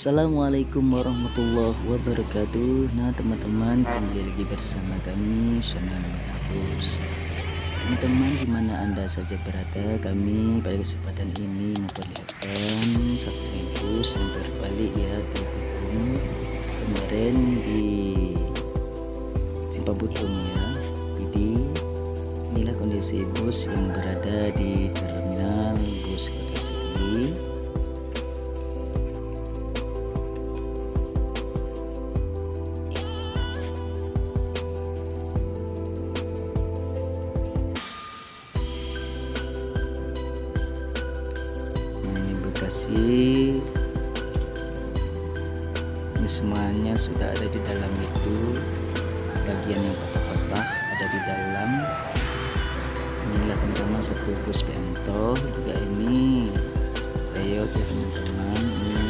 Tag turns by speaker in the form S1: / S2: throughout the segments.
S1: Assalamualaikum warahmatullahi wabarakatuh. Nah teman-teman, kembali lagi bersama kami channel Bus. Teman-teman, dimana anda saja berada, kami pada kesempatan ini memperlihatkan satu bus yang terbalik ya di Butung kemarin di Simpang Butung ya. Jadi inilah kondisi bus yang berada di terminal bus Kertasegi. Bekasi, ini semuanya sudah ada di dalam itu, bagian yang patah-patah ada di dalam. Inilah teman-teman satu bus Bento juga ini Toyota ya teman-teman. Ini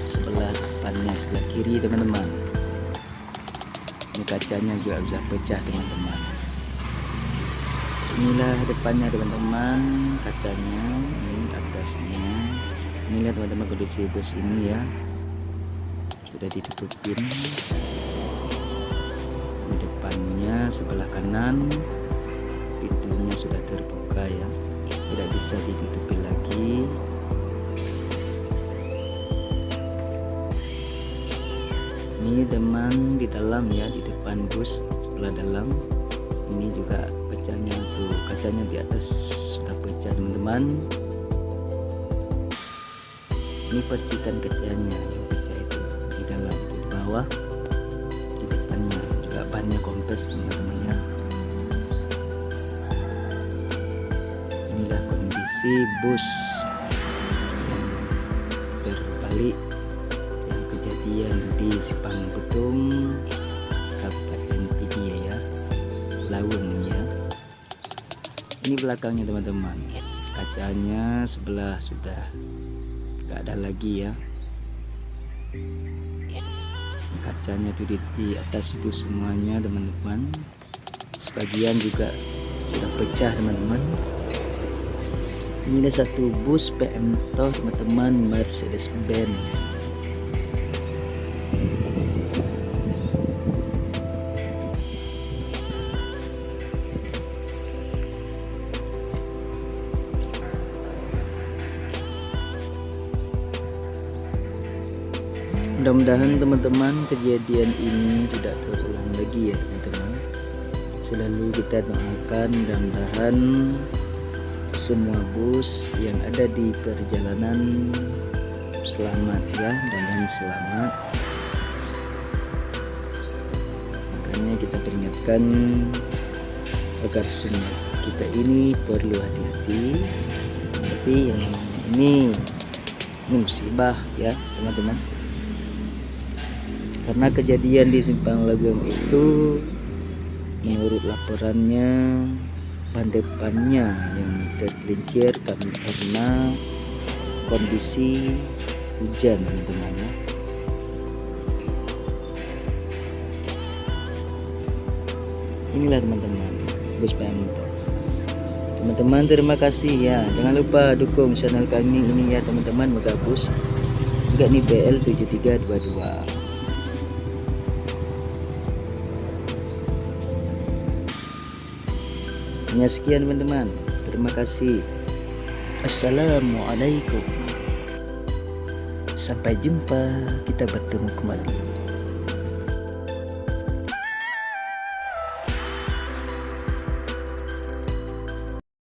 S1: sebelah depannya, sebelah kiri teman-teman, ini kacanya juga sudah pecah teman-teman. Inilah depannya teman-teman, kacanya, ini atasnya. Ini lihat teman-teman kondisi bus ini ya, sudah ditutupin. Di depannya sebelah kanan pintunya sudah terbuka ya, tidak bisa ditutupi lagi. Ini teman di dalam ya, di depan bus sebelah dalam ini juga kacanya tuh, kacanya di atas sudah pecah teman-teman. Ini percikan kacanya yang pecah itu di dalam, di bawah, di depannya juga bannya kompres teman-teman ya. Inilah kondisi bus yang terbalik yang kejadian di Simpang Butung Kabupaten Pidi ya, Laun ya. Ini belakangnya teman-teman, kacanya sebelah sudah gak ada lagi ya, kacanya tuh di atas itu semuanya teman-teman, sebagian juga sudah pecah teman-teman. Ini ada satu bus Bento teman-teman, Mercedes Benz. Mudah-mudahan teman-teman kejadian ini tidak terulang lagi ya teman-teman. Selalu kita doakan mudah-mudahan semua bus yang ada di perjalanan selamat ya, dan selamat. Makanya kita peringatkan agar semua kita ini perlu hati-hati. Tapi yang ini musibah ya teman-teman. Karena kejadian di Simpang Lagong itu menurut laporannya ban depannya yang tergelincir karena kondisi hujan teman-teman ya. Inilah teman-teman bus Bento. Teman-teman terima kasih ya, jangan lupa dukung channel kami ini ya teman-teman, Megabus juga nih BL7322. Hanya sekian teman-teman, terima kasih. Assalamualaikum, sampai jumpa, kita bertemu kembali.